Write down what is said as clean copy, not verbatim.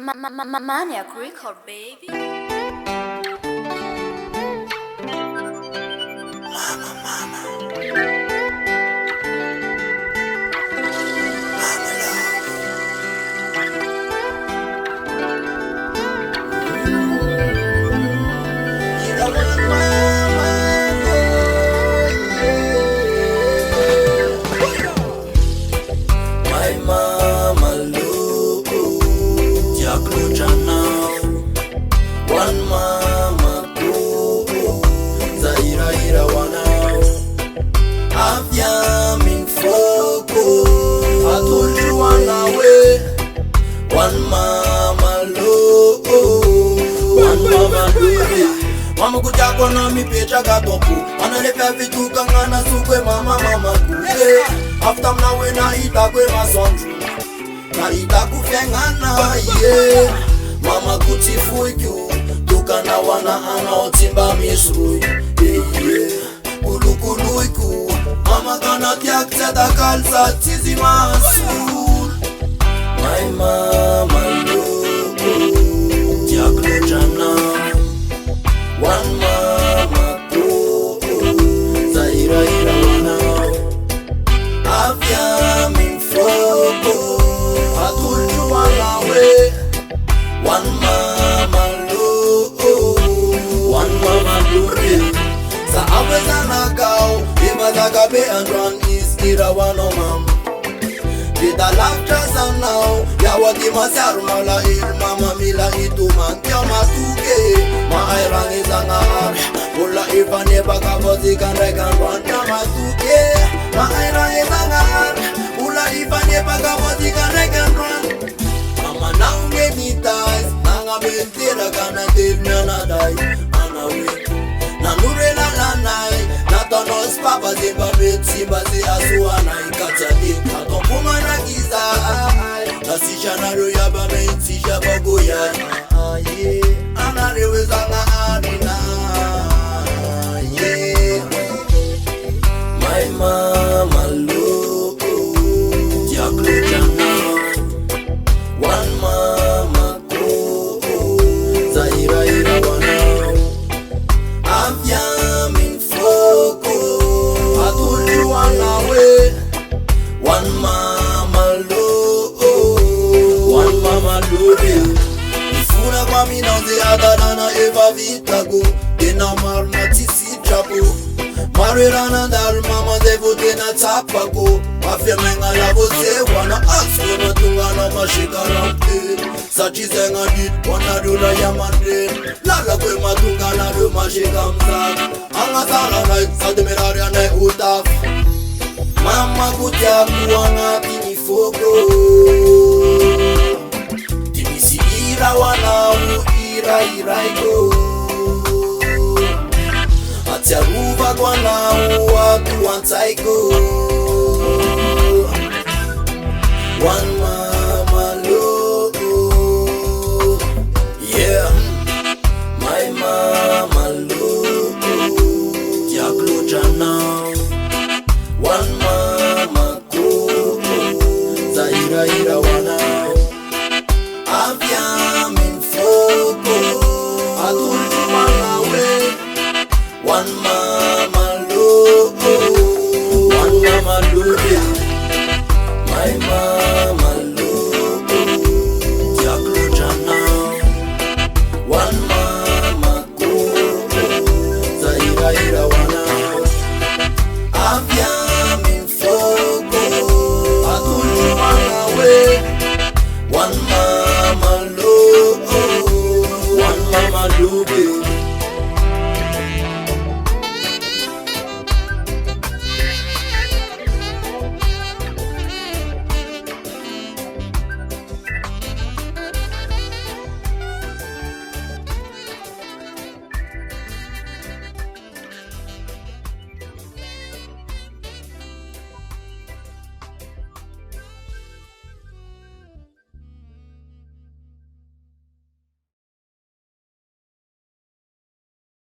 Maniac record, baby. My mama look, Jacklucha now. One mama go, Zaira ira wanao. Afya minfoko, I told you one away. One mama look, one mama look. Mama kuchako na mipecha katopu, analepa vitu kangana sukwe mama kuke. After mnawe na itakwe masondru, na itakufengana yeah. Mama kutifuikyu, tukana wana anaotimba misui yeah. Kulukuluiku, mama kana tiak teta kalsa tizi masul. My mama loko, tiak lojana. One mama go, Zaira ira wanao. Afya minfoko, I told you one away. One mama lo, one mama glory. Sa aweza na gao, imadaga be and run is ira wano mam. Vida laughter and now, ya wadi masaru mala il mama mila itu mantya matuke. Ma airang izangar, ula ifane baka bozi kan rekan run ya matuke. Ma airang izangar, ula ifane baka bozi kan rekan run. Mama now many times, nanga bentira kana tilnya na dai, ana wetu. Na nure la lanai, na tonos papa zimba bet simba zi asuana ikachadi. Na tompuma na giza, na sisha na roya ba men sisha bagoya. Ana reweza nga arina, yeah. My mama loko, Jacklucha now. One mama go, Zaira ira wanao. Afya minfoko, I told you one away. One mama lo, one mama lo. Ifuna kwa mina ze adana eva vitago, dena marna tisi chapo. Marirana dal mama ze vote na tapako. Afya menga la vote wana aswe matunga na mashika rampe. Sachi zenga dit wana dula ya mandre. Lala kwe matunga na do mashika mzak. Anga sala na sademeraria na utaf. Mama kutia kuanga tini foko. Timisi ira wana u ira iraiko. Atia ruva kwana u watu wantaiko. One mama loco, yeah. My mama loco, Jacklucha now. One mama go, Zaira ira wanao. Afya minfoko, I